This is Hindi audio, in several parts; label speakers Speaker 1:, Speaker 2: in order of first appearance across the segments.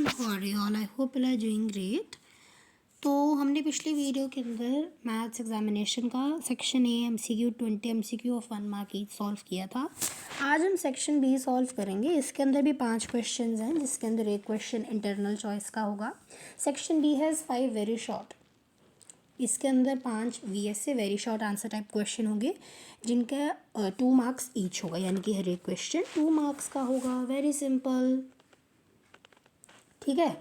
Speaker 1: Everyone, how are you all? I hope you are doing great. तो हमने पिछली वीडियो के अंदर मैथ्स एग्जामिनेशन का section A MCQ 20 MCQ of 1 mark each solve किया था। आज हम सेक्शन बी सॉल्व करेंगे। इसके अंदर भी 5 क्वेश्चंस हैं, जिसके अंदर एक क्वेश्चन इंटरनल चॉइस का होगा। Section B has 5 very short. इसके अंदर 5 वीएस से very short answer type question होंगे, जिनका 2 मार्क्स ईच होगा, यानी कि हर एक क्वेश्चन 2 मार्क्स का होगा। वेरी सिंपल, ठीक है।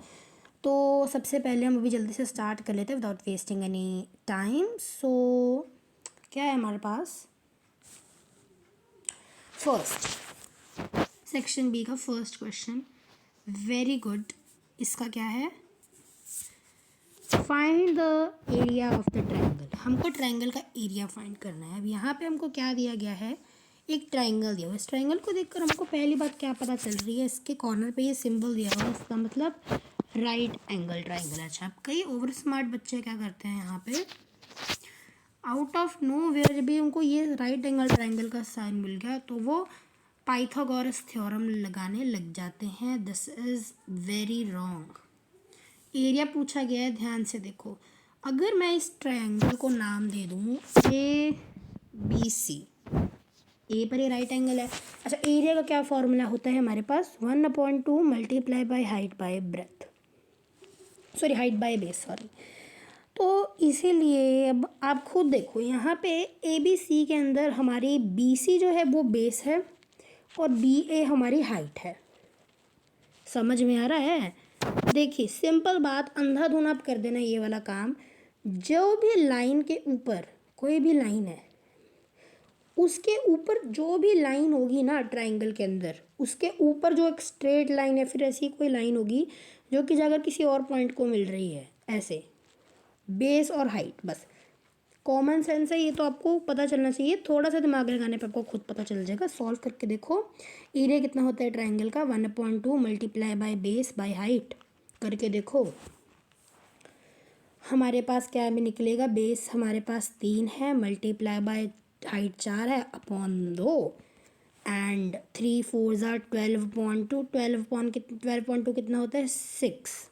Speaker 1: तो सबसे पहले हम अभी जल्दी से स्टार्ट कर लेते हैं विदाउट वेस्टिंग एनी टाइम। सो क्या है हमारे पास? फर्स्ट सेक्शन बी का फर्स्ट क्वेश्चन, वेरी गुड। इसका क्या है? Find the area of the triangle. हमको ट्राइंगल का एरिया फाइंड करना है। अब यहाँ पे हमको क्या दिया गया है? एक ट्राइंगल दिया हुआ है। इस ट्राइंगल को देखकर हमको पहली बात क्या पता चल रही है? इसके कॉर्नर पे ये सिंबल दिया हुआ है, इसका मतलब राइट एंगल ट्राइंगल। अच्छा, अब कई ओवर स्मार्ट बच्चे क्या करते हैं, यहाँ पे आउट ऑफ नो वेयर जब भी उनको ये राइट एंगल ट्राइंगल का साइन मिल गया तो वो पाइथागोरस थ्योरम लगाने लग जाते हैं। This is very wrong. Area पूछा गया है, ध्यान से देखो। अगर मैं इस ट्रायंगल को नाम दे दूँ ABC, ए पर ये राइट एंगल है। अच्छा, एरिया का क्या फॉर्मूला होता है हमारे पास? 1/2 multiply by height bye breath, sorry height by base, sorry. तो इसीलिए अब आप खुद देखो, यहाँ पे ABC के अंदर हमारी BC जो है वो बेस है और BA हमारी हाइट है। समझ में आ रहा है? देखिए, सिंपल बात, अंधाधुन आप कर देना ये वाला काम। जो भी लाइन के ऊपर कोई भी लाइन है, उसके ऊपर जो भी लाइन होगी ना ट्राइंगल के अंदर, उसके ऊपर जो एक स्ट्रेट लाइन है, फिर ऐसी कोई लाइन होगी जो कि अगर किसी और पॉइंट को मिल रही है, ऐसे बेस और हाइट। बस कॉमन सेंस है ये, तो आपको पता चलना चाहिए। थोड़ा सा दिमाग लगाने पे आपको खुद पता चल जाएगा। सॉल्व करके देखो, एरिया कितना होता है ट्राइंगल का? 1/2 multiply by base by height करके देखो। हमारे पास क्या भी निकलेगा? बेस हमारे पास 3 है, मल्टीप्लाई बाय हाइट 4 है, अपॉन 2, एंड 3 4 ज़ा 12/2। 12/2 कितना होता है? 6।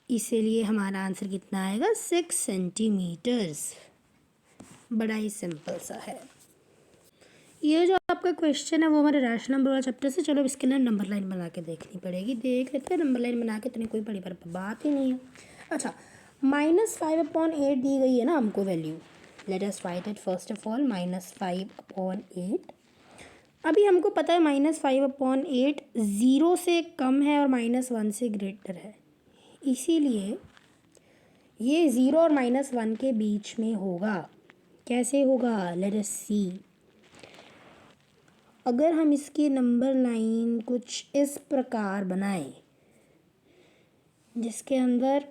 Speaker 1: इसीलिए हमारा आंसर कितना आएगा? 6 सेंटीमीटर्स। बड़ा ही सिंपल सा है। ये जो आपका क्वेश्चन है वो हमारे रैशनल नंबर वाला चैप्टर से। चलो इसके लिए नंबर लाइन बना के देखनी पड़ेगी। देख लेते हैं, नंबर लाइन बना के इतनी कोई बड़ी बात ही नहीं है। अच्छा, -5/8 दी गई है ना हमको value. Let us right it first of all, -5/8। अभी हमको पता है -5/8 ज़ीरो से कम है और -1 से ग्रेटर है, इसीलिए ये 0 और -1 के बीच में होगा। कैसे होगा? लेट अस सी। अगर हम इसकी नंबर लाइन कुछ इस प्रकार बनाएं, जिसके अंदर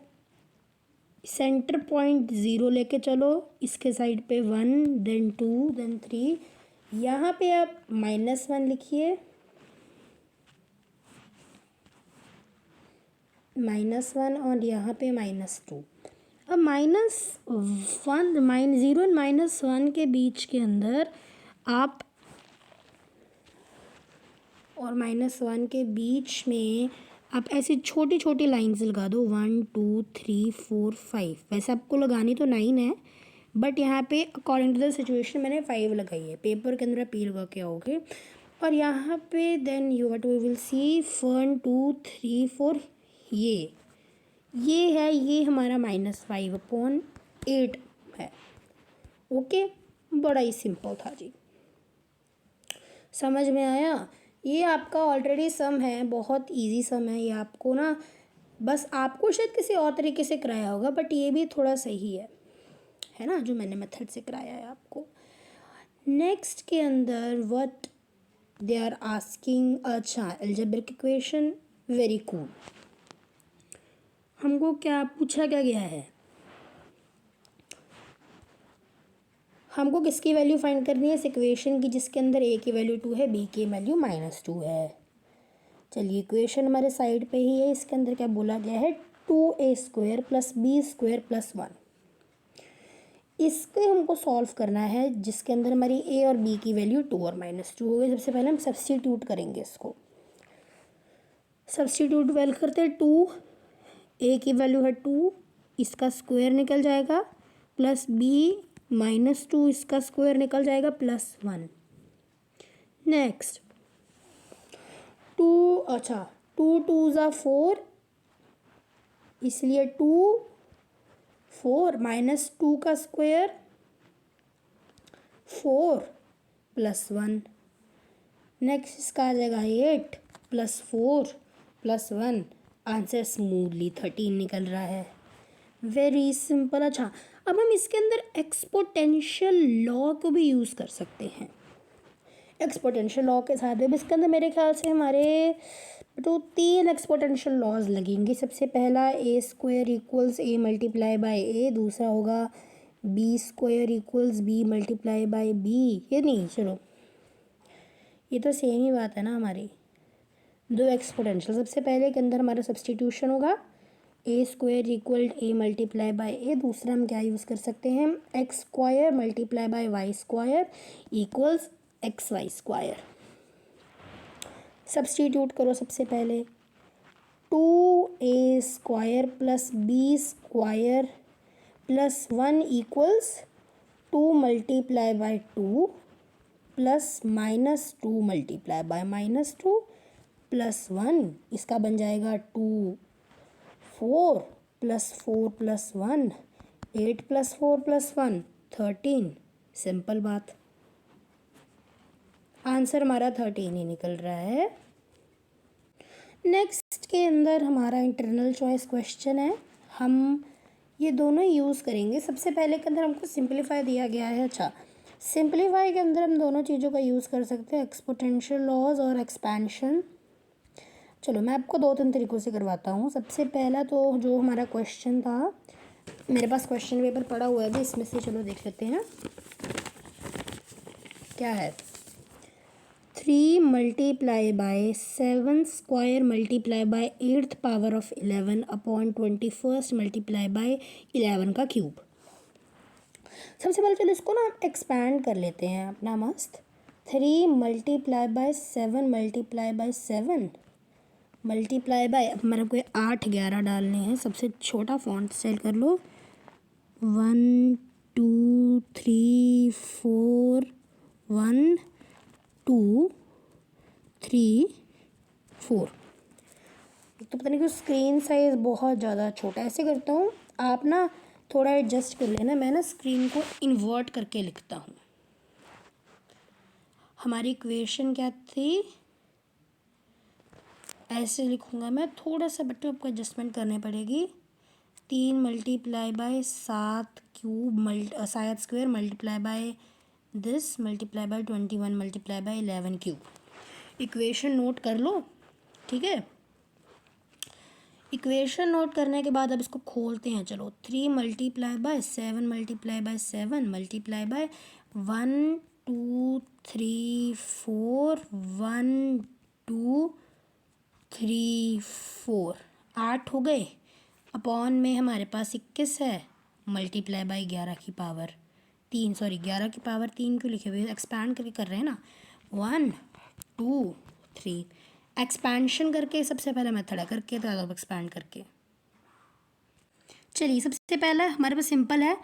Speaker 1: सेंटर पॉइंट 0 लेके चलो, इसके साइड पे 1, देन 2, देन 3, यहाँ पे आप -1 लिखिए, -1, और यहाँ पे -2। अब -1, 0 और -1 के बीच के अंदर आप, और -1 के बीच में आप ऐसी छोटी छोटी लाइन्स लगा दो, 1 2 3 4 5। वैसे आपको लगानी तो 9 है, बट यहाँ पे अकॉर्डिंग टू द सिचुएशन मैंने 5 लगाई है। पेपर के अंदर P लगा के आओगे, और यहाँ पे then you what we will see 1 2 3 4। ये है, ये हमारा -5/8 है। ओके, बड़ा ही सिंपल था जी। समझ में आया? ये आपका ऑलरेडी सम है, बहुत इजी सम है ये। आपको ना, बस आपको शायद किसी और तरीके से कराया होगा, बट ये भी थोड़ा सही है ना, जो मैंने मेथड से कराया है आपको। नेक्स्ट के अंदर व्हाट दे आर आस्किंग, अच्छा अलजेब्रिक इक्वेशन, वेरी कूल। हमको क्या पूछा क्या गया है? हमको किसकी वैल्यू फाइंड करनी है? इस इक्वेशन की, जिसके अंदर a की वैल्यू 2 है, b की वैल्यू -2 है। चलिए, इक्वेशन हमारे साइड पे ही है। इसके अंदर क्या बोला गया है? 2a² + b² + 1। इसके हमको सॉल्व करना है, जिसके अंदर हमारी a और b की वैल्यू 2 और -2 हो गई। सबसे पहले हम सब्स्टिट्यूट करेंगे इसको। सब्स्टिट्यूट वैल्यू करते हैं 2, ए की वैल्यू है 2, इसका स्क्वायर निकल जाएगा, प्लस बी -2 इसका स्क्वायर निकल जाएगा, +1। नेक्स्ट 2, अच्छा 2 2 ज़ा 4, इसलिए 2 4 -2 का स्क्वायर 4 +1। नेक्स्ट इसका आ जाएगा 8 + 4 + 1, आंसर स्मूथली 13 निकल रहा है। Very simple. अच्छा, अब हम इसके अंदर एक्सपोनेंशियल लॉ को भी यूज़ कर सकते हैं। एक्सपोनेंशियल लॉ के साथ भी इसके अंदर मेरे ख्याल से हमारे तो 3 एक्सपोनेंशियल लॉज लगेंगे। सबसे पहला a² = a × a, दूसरा होगा b² = b × b, ये नहीं, चलो ये तो सेम ही बात है ना हमारी, 2 एक्सपोनेंशियल। सबसे पहले के अंदर हमारा सब्सटीट्यूशन होगा a² = a × a, दूसरा हम क्या यूज़ कर सकते हैं, x² × y² = xy²। सब्सटीट्यूट करो सबसे पहले, 2a² + b² + 1 = 2 × 2 प्लस -2 × -2 प्लस 1, इसका बन जाएगा 2 4 + 4 + 1 8 + 4 + 1 13। सिंपल बात, आंसर हमारा 13 ही निकल रहा है। नेक्स्ट के अंदर हमारा इंटरनल चॉइस क्वेश्चन है, हम ये दोनों यूज़ करेंगे। सबसे पहले के अंदर हमको सिंपलीफाई दिया गया है। अच्छा, सिंपलीफाई के अंदर हम दोनों चीज़ों का यूज़ कर सकते हैं, एक्सपोनेंशियल लॉज और एक्सपेंशन। चलो मैं आपको 2-3 तरीक़ों से करवाता हूँ। सबसे पहला तो जो हमारा क्वेश्चन था, मेरे पास क्वेश्चन पेपर पड़ा हुआ है, इसमें से चलो देख लेते हैं क्या है। 3 × 7² × 8th power of 11 upon 21st × 11 का क्यूब। सबसे पहले चलो इसको ना एक्सपैंड कर लेते हैं अपना मस्त। 3 × 7 × 7 मल्टीप्लाई बाय, अब मेरे को 8 11 डालने हैं। सबसे छोटा फॉन्ट सेलेक्ट कर लो, 1 2 3 4 1 2 3 4। तो पता नहीं क्यों स्क्रीन साइज़ बहुत ज़्यादा छोटा है। ऐसे करता हूँ, आप ना थोड़ा एडजस्ट कर लेना, मैं ना स्क्रीन को इन्वर्ट करके लिखता हूँ। हमारी इक्वेशन क्या थी, ऐसे लिखूँगा मैं, थोड़ा सा बच्चों आपको एडजस्टमेंट करनी पड़ेगी। 3 × 7 cube 7 square multiply by this multiply by 21 multiply by 11 cube. Equation note कर लो, ठीक है। इक्वेशन नोट करने के बाद अब इसको खोलते हैं। चलो 3 × 7 × 7 मल्टीप्लाई बाय 1 2 3 4 1 2 3 4 8 हो गए। अपॉन में हमारे पास 21 है, मल्टीप्लाई बाय 11 की पावर 3, सॉरी 11 की पावर 3 क्यों लिखे हुए, एक्सपैंड करके कर रहे हैं ना। 1 2 3 एक्सपेंशन करके सबसे पहला मेथड है, करके तो अब एक्सपैंड करके। चलिए सबसे पहला हमारे पास सिंपल है,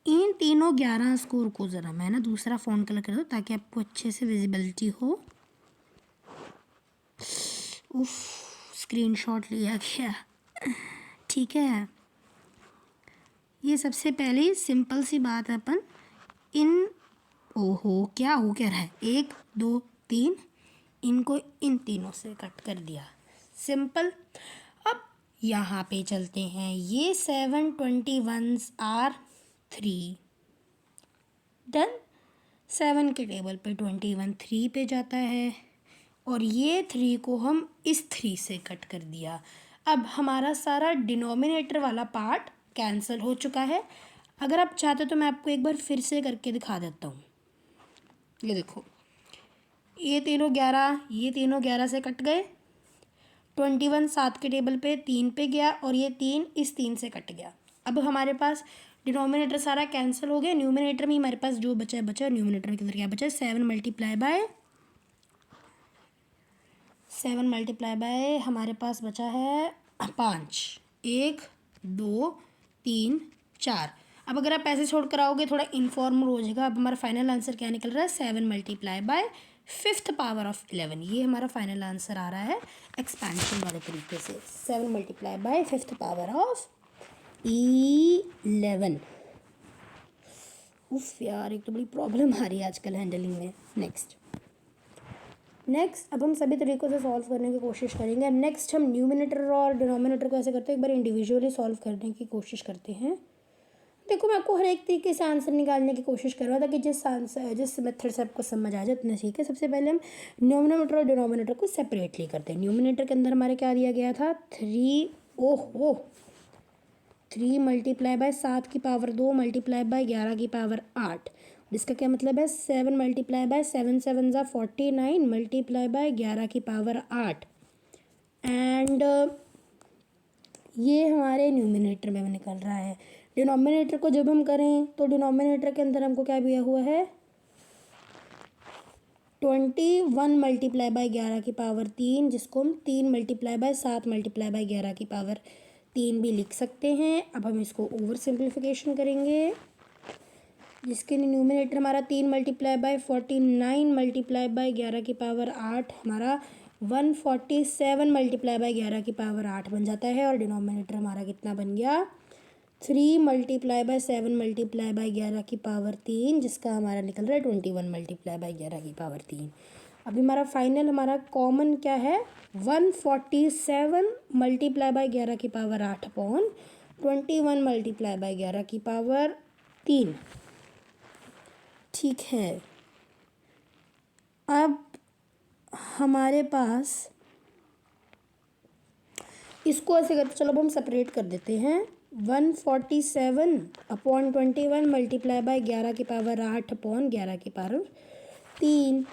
Speaker 1: इन तीनों 11 स्कोर को ज़रा मैं ना दूसरा फ़ॉन्ट कलर कर दूँ ताकि आपको अच्छे से विजिबिलिटी हो। उफ, स्क्रीनशॉट लिया गया, ठीक है। ये सबसे पहले सिंपल सी बात है, अपन इन ओहो क्या हो क्या रहा है, 1 2 3 इनको इन तीनों से कट कर दिया, सिंपल। अब यहाँ पे चलते हैं, ये 7 21s आर 3 डन। 7 के टेबल पे 21 3 पे जाता है और ये 3 को हम इस 3 से कट कर दिया। अब हमारा सारा डिनोमिनेटर वाला पार्ट कैंसिल हो चुका है। अगर आप चाहते तो मैं आपको एक बार फिर से करके दिखा देता हूँ। ये देखो, ये तीनों 11 से कट गए, 21 7 के टेबल पे 3 पे गया और ये 3 इस 3 से कट गया। अब हमारे पास डिनोमिनेटर सारा कैंसिल हो गया, न्यूमिनेटर में हमारे पास जो बचा न्यूमिनेटर के अंदर क्या बचा, 7 × 7 मल्टीप्लाई बाय हमारे पास बचा है 5, 1 2 3 4। अब अगर आप ऐसे छोड़ कर आओगे थोड़ा इनफॉर्मल हो जाएगा। अब हमारा फाइनल आंसर क्या निकल रहा है, 7 multiply by 5th power of 11। ये हमारा फाइनल आंसर आ रहा है एक्सपेंशन वाले तरीके से, 7 multiply by 5th power of 11। उफ यार, एक तो बड़ी प्रॉब्लम आ रही है आजकल हैंडलिंग में। नेक्स्ट अब हम सभी तरीक़ों से सॉल्व करने की कोशिश करेंगे। अब नेक्स्ट हम न्यूमिनेटर और डिनोमिनेटर को ऐसे करते हैं, एक बार इंडिविजुअली सॉल्व करने की कोशिश करते हैं। देखो मैं आपको हर एक तरीके से आंसर निकालने की कोशिश कर रहा था कि जिस मेथड से आपको समझ आ जाए उतना ठीक है। सबसे पहले हम न्यूमिनेटर और डिनोमिनेटर को सेपरेटली करते हैं। न्यूमिनेटर के अंदर हमारे क्या दिया गया था, 3 मल्टीप्लाई बाय 7 की पावर 2 मल्टीप्लाई बाय 11 की पावर 8। इसका क्या मतलब है, 7 मल्टीप्लाई बाय 7 7 ज़ा 49 मल्टीप्लाई बाय 11 की पावर 8। एंड ये हमारे न्यूमिनेटर में निकल रहा है। डिनोमिनेटर को जब हम करें तो डिनोमिनेटर के अंदर हमको क्या दिया हुआ है, 21 मल्टीप्लाई बाय 11 की पावर 3, जिसको हम 3 मल्टीप्लाई बाय 7 मल्टीप्लाई बाय 11 की पावर 3 भी लिख सकते हैं। अब हम इसको ओवर सिंप्लीफिकेशन करेंगे, जिसके न्यूमिनेटर हमारा 3 मल्टीप्लाई बाय 49 मल्टीप्लाई बाय 11 की पावर 8 हमारा 147 मल्टीप्लाई बाय 11 की पावर 8 बन जाता है। और डिनोमिनेटर हमारा कितना बन गया, 3 मल्टीप्लाई बाय 7 मल्टीप्लाई बाय 11 की पावर 3, जिसका हमारा निकल रहा है 21 मल्टीप्लाई बाय 11 की पावर 3। अभी हमारा फाइनल हमारा कॉमन क्या है, 147 मल्टीप्लाई बाय 11 की पावर 8 अपॉन 21 मल्टीप्लाई बाय 11 की पावर 3। ठीक है, अब हमारे पास इसको ऐसे करते, चलो अब हम सेपरेट कर देते हैं। 147 अपॉन 21 मल्टीप्लाई बाय 11 की पावर 8 अपॉन 11 की पावर 3।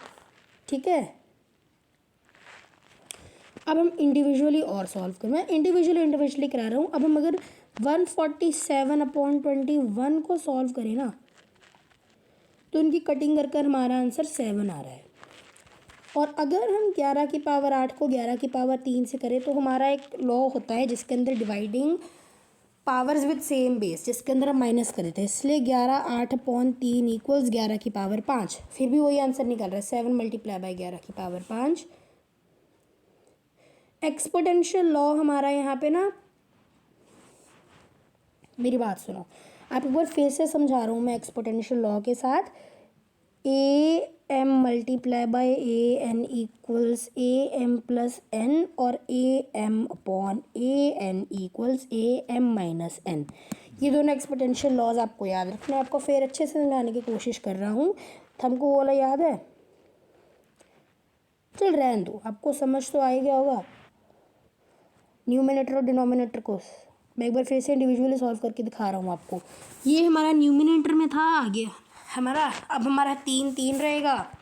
Speaker 1: ठीक है, अब हम इंडिविजुअली और सॉल्व करें। मैं इंडिविजुअली करा रहा हूँ। अब हम अगर 147 अपॉन 21 को सॉल्व करें ना, तो इनकी कटिंग कर हमारा आंसर 7 आ रहा है। और अगर हम 11 की पावर 8 को 11 की पावर 3 से करें तो हमारा एक लॉ होता है जिसके अंदर dividing powers with same base, जिसके अंदर हम माइनस कर देते हैं। इसलिए 11 8 अपॉन 3 इक्वल्स 11 की पावर 5। फिर भी वही आंसर निकल रहा है, 7 मल्टीप्लाई बाय 11 की पावर 5। एक्सपोनेंशियल लॉ हमारा यहाँ पे ना, मेरी बात सुनो, आप एक बार फिर से समझा रहा हूँ मैं एक्सपोनेंशियल लॉ के साथ। A M multiply by A N equals A M plus N, और A M upon A N equals A M minus N. ये दोनों एक्सपोनेंशियल लॉज आपको याद रखना है। आपको फिर अच्छे से समझाने की कोशिश कर रहा हूँ। हमको वो वाला याद है, चल रहने दो, आपको समझ तो आ ही गया होगा। न्यूमिनेटर और डिनोमिनेटर को मैं एक बार फिर से इंडिविजुअली सॉल्व करके दिखा रहा हूँ आपको। ये हमारा न्यूमिनेटर में था आगे हमारा, अब हमारा 3 रहेगा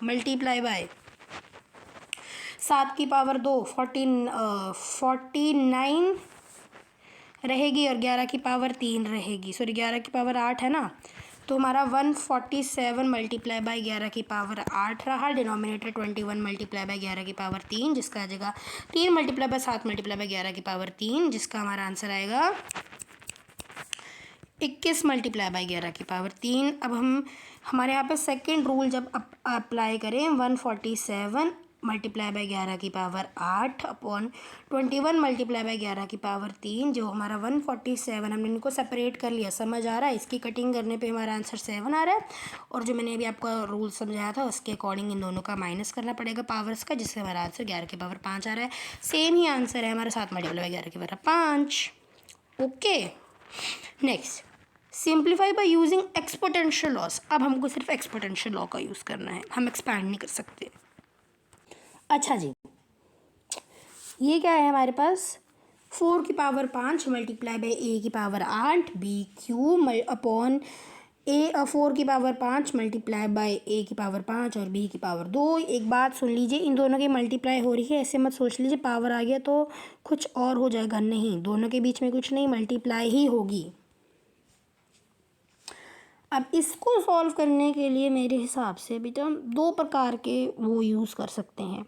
Speaker 1: मल्टीप्लाई बाय 7 की पावर 2 49 रहेगी, और 11 की पावर 3 रहेगी। सॉरी 11 की पावर 8 है ना, तो हमारा 147 मल्टीप्लाई बाय 11 की पावर 8 रहा। डिनोमिनेटर 21 मल्टीप्लाई बाय 11 की पावर 3, जिसका आ जाएगा 3 मल्टीप्लाई बाय 7 मल्टीप्लाई बाय 11 की पावर 3, जिसका हमारा आंसर आएगा 21 मल्टीप्लाई बाय 11 की पावर 3। अब हम हमारे यहाँ पे सेकेंड रूल जब अप्लाई करें, 147 मल्टीप्लाई बाय 11 की पावर 8 अपॉन 21 मल्टीप्लाई बाय 11 की पावर 3, जो हमारा 147, हमने इनको सेपरेट कर लिया, समझ आ रहा है। इसकी कटिंग करने पे हमारा आंसर 7 आ रहा है। और जो मैंने अभी आपको रूल समझाया था उसके अकॉर्डिंग इन दोनों का माइनस करना पड़ेगा पावर्स का, जिससे हमारा आंसर 11 की पावर 5 आ रहा है। सेम ही आंसर है हमारा 7 मल्टीप्लाई बाय 11 की power 5। Okay, next simplify by using exponential loss. अब हमको सिर्फ एक्सपोनेंशियल लॉ का यूज़ करना है, हम एक्सपैंड नहीं कर सकते। अच्छा जी, ये क्या है हमारे पास, 4 की पावर 5 मल्टीप्लाई बाय ए की पावर 8 बी क्यू अपॉन ए 4 की पावर 5 मल्टीप्लाई बाय ए की पावर 5 और बी की पावर 2। एक बात सुन लीजिए, इन दोनों की मल्टीप्लाई हो रही है, ऐसे मत सोच लीजिए पावर आ गया तो कुछ और हो जाएगा, नहीं, दोनों के बीच में कुछ नहीं, मल्टीप्लाई ही होगी। अब इसको सॉल्व करने के लिए मेरे हिसाब से बेटा हम 2 प्रकार के वो यूज़ कर सकते हैं।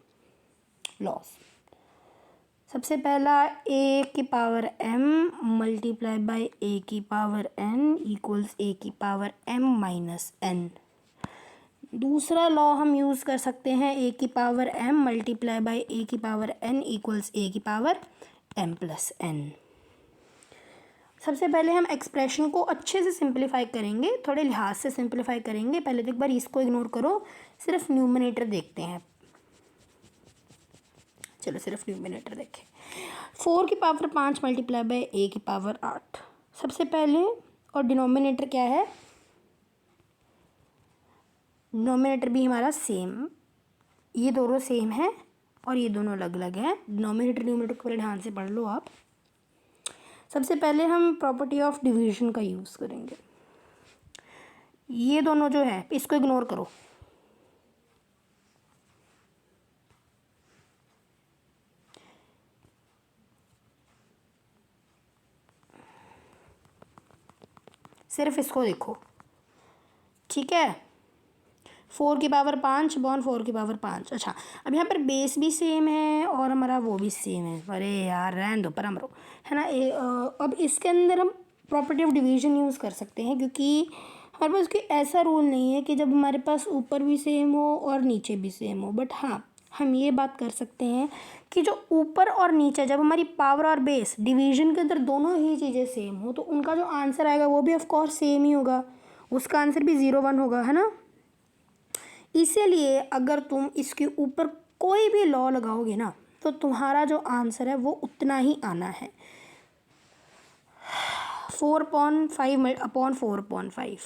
Speaker 1: लॉज। सबसे पहला a की power m multiply by a की पावर n इक्वल्स a की पावर m माइनस n। दूसरा लॉ हम यूज़ कर सकते हैं a की power m multiply by a की पावर n इक्वल्स a की पावर m प्लस n। सबसे पहले हम एक्सप्रेशन को अच्छे से सिंप्लीफाई करेंगे, थोड़े लिहाज से सिंप्लीफाई करेंगे। पहले तो एक बार इसको इग्नोर करो, सिर्फ न्यूमरेटर देखते हैं। चलो सिर्फ न्यूमरेटर देखें। 4 की पावर 5 मल्टीप्लाई बाय a की पावर 8 सबसे पहले, और डिनोमिनेटर क्या है, डिनोमिनेटर भी हमारा सेम, ये दोनों सेम है और ये दोनों अलग अलग हैं। डिनोमिनेटर न्यूमरेटर को ध्यान से पढ़ लो आप। सबसे पहले हम प्रॉपर्टी ऑफ डिवीजन का यूज़ करेंगे। ये दोनों जो है इसको इग्नोर करो, सिर्फ इसको देखो, ठीक है। 4 की पावर 5 बॉन 4 की पावर 5। अच्छा, अब यहाँ पर बेस भी सेम है और हमारा वो भी सेम है। अरे यार रहने दो, पर हमरो है ना। अब इसके अंदर हम प्रॉपर्टी ऑफ डिवीजन यूज़ कर सकते हैं, क्योंकि हमारे पास कोई ऐसा रूल नहीं है कि जब हमारे पास ऊपर भी सेम हो और नीचे भी सेम हो। बट हाँ, हम ये बात कर सकते हैं कि जो ऊपर और नीचे, जब हमारी पावर और बेस डिवीजन के अंदर दोनों ही चीज़ें सेम हो, तो उनका जो आंसर आएगा वो भी ऑफ कोर्स सेम ही होगा, उसका आंसर भी 0 1 होगा, है ना। इसीलिए अगर तुम इसके ऊपर कोई भी लॉ लगाओगे ना, तो तुम्हारा जो आंसर है वो उतना ही आना है। 4/5 अपॉन 4/5,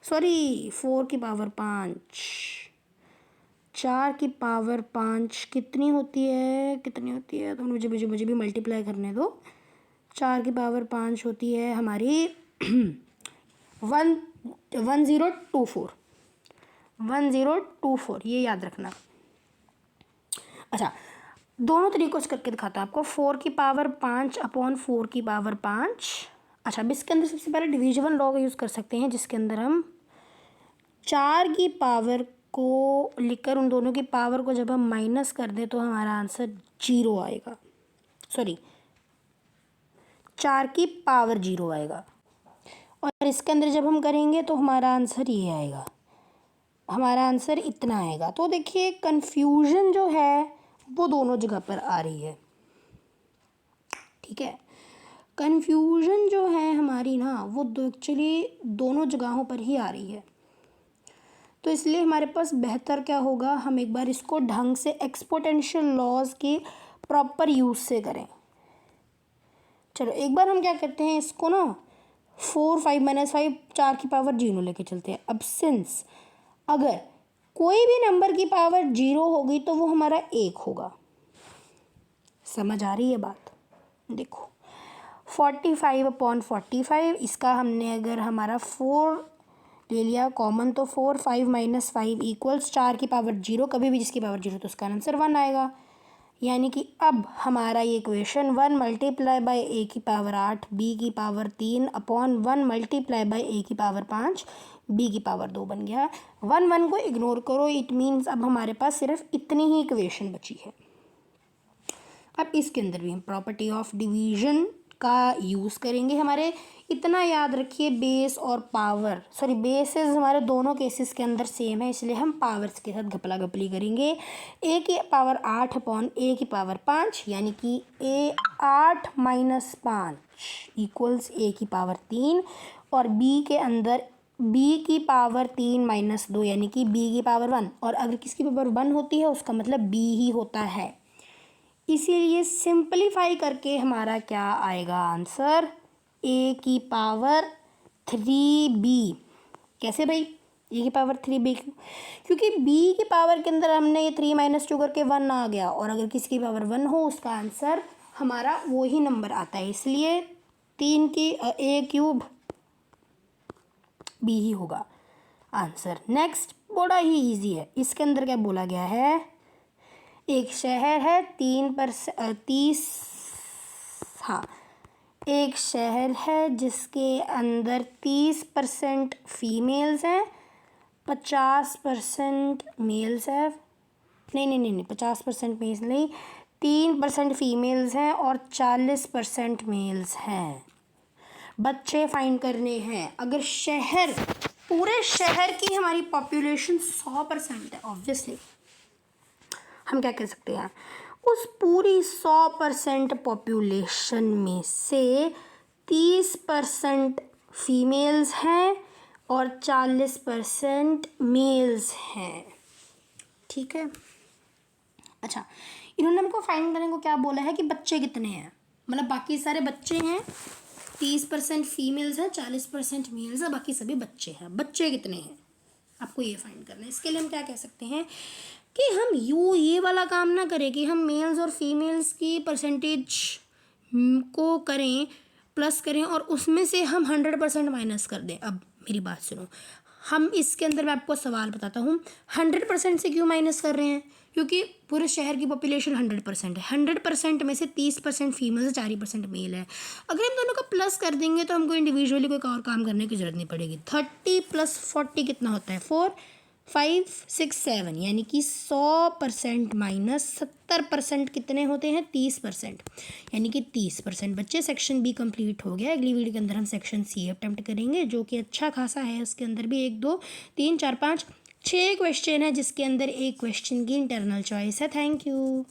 Speaker 1: सॉरी 4 की पावर 5, 4 की पावर 5 कितनी होती है, कितनी होती है, तो मुझे भी मल्टीप्लाई करने दो। 4 की पावर 5 होती है हमारी 1024, ये याद रखना। अच्छा, दोनों तरीक़ों से करके दिखाता हूँ आपको। 4 की पावर 5 अपॉन 4 की पावर 5। अच्छा, अब इसके अंदर सबसे पहले डिविजिबल लॉ का यूज़ कर सकते हैं, जिसके अंदर हम 4 की पावर को लिखकर उन दोनों की पावर को जब हम माइनस कर दें तो हमारा आंसर 0 आएगा। सॉरी, 4 की पावर 0 आएगा। और इसके अंदर जब हम करेंगे तो हमारा आंसर ये आएगा, हमारा आंसर इतना आएगा। तो देखिए कन्फ्यूजन जो है वो दोनों जगह पर आ रही है, ठीक है। कन्फ्यूजन जो है हमारी ना, वो एक्चुअली दोनों जगहों पर ही आ रही है। तो इसलिए हमारे पास बेहतर क्या होगा, हम एक बार इसको ढंग से एक्सपोनेंशियल लॉज के प्रॉपर यूज़ से करें। चलो एक बार हम क्या करते हैं, इसको ना 4 5 - 5 4 की पावर 0 लेके चलते हैं। अब सिंस अगर कोई भी नंबर की पावर 0 होगी तो वो हमारा 1 होगा। समझ आ रही है बात? देखो 45/45, इसका हमने अगर हमारा 4 ले लिया कॉमन, तो 4 5 - 5 इक्वल्स 4 की पावर 0। कभी भी जिसकी पावर 0 तो उसका आंसर 1 आएगा। यानी कि अब हमारा ये इक्वेशन 1 मल्टीप्लाई बाय a की पावर 8 b की power 3 upon 1 multiply by a की पावर 5 b की पावर 2 बन गया। 1 1 को इग्नोर करो, इट मीन्स अब हमारे पास सिर्फ इतनी ही इक्वेशन बची है। अब इसके अंदर भी हम प्रॉपर्टी ऑफ डिवीजन का यूज़ करेंगे। हमारे इतना याद रखिए, बेस और पावर, सॉरी बेसेस हमारे दोनों केसेस के अंदर सेम है, इसलिए हम पावर्स के साथ घपला घपली करेंगे। a की पावर 8 अपॉन a की पावर 5, यानी कि a 8 - 5 इक्वल्स a की पावर 3, और b के अंदर b की पावर 3 - 2 यानी कि b की पावर 1। और अगर किसकी पावर 1 होती है उसका मतलब b ही होता है। इसीलिए सिंपलीफाई करके हमारा क्या आएगा आंसर, a की पावर 3b। कैसे भाई a की पावर 3b? क्योंकि b की पावर के अंदर हमने ये 3 - 2 करके 1 आ गया, और अगर किसी की पावर 1 हो उसका आंसर हमारा वो ही नंबर आता है, इसलिए 3 की a³ b ही होगा आंसर। नेक्स्ट बड़ा ही इजी है, इसके अंदर क्या बोला गया है, एक शहर है 30, हाँ एक शहर है जिसके अंदर 30% फीमेल्स हैं, 50% मेल्स हैं, नहीं 50% मेल्स नहीं, 3% फीमेल्स हैं और 40% मेल्स हैं। बच्चे फाइंड करने हैं। अगर शहर, पूरे शहर की हमारी पॉपुलेशन 100% है, ऑब्वियसली हम क्या कह सकते हैं, उस पूरी 100% पॉपुलेशन में से 30% फीमेल्स हैं और 40% मेल्स हैं। ठीक है। अच्छा, इन्होंने हमको फाइंड करने को क्या बोला है कि बच्चे कितने हैं, मतलब बाकी सारे बच्चे हैं, 30% फीमेल्स हैं, 40% मेल्स हैं, बाकी सभी बच्चे हैं। बच्चे कितने हैं आपको ये फाइंड करना है। इसके लिए हम क्या कह सकते हैं कि हम ये वाला काम ना करें कि हम मेल्स और फीमेल्स की परसेंटेज को करें, प्लस करें और उसमें से हम 100% माइनस कर दें। अब मेरी बात सुनो, हम इसके अंदर मैं आपको सवाल बताता हूँ, 100% से क्यों माइनस कर रहे हैं, क्योंकि पूरे शहर की पॉपुलेशन 100% है, 100% में से 30% फीमेल है, 40% मेल है। अगर हम दोनों का प्लस कर देंगे तो हमको इंडिविजुअली कोई और काम करने की ज़रूरत नहीं पड़ेगी। 30 + 40 कितना होता है, 4, 5, 6, 7, यानी कि 100% माइनस 70% कितने होते हैं, 30%, यानी कि 30%। बच्चे सेक्शन बी कंप्लीट हो गया। अगली वीडियो के अंदर हम सेक्शन सी अटेम्प्ट करेंगे, जो कि अच्छा खासा है। उसके अंदर भी 1, 2, 3, 4, 5, 6 क्वेश्चन है, जिसके अंदर एक क्वेश्चन की इंटरनल चॉइस है। Thank you.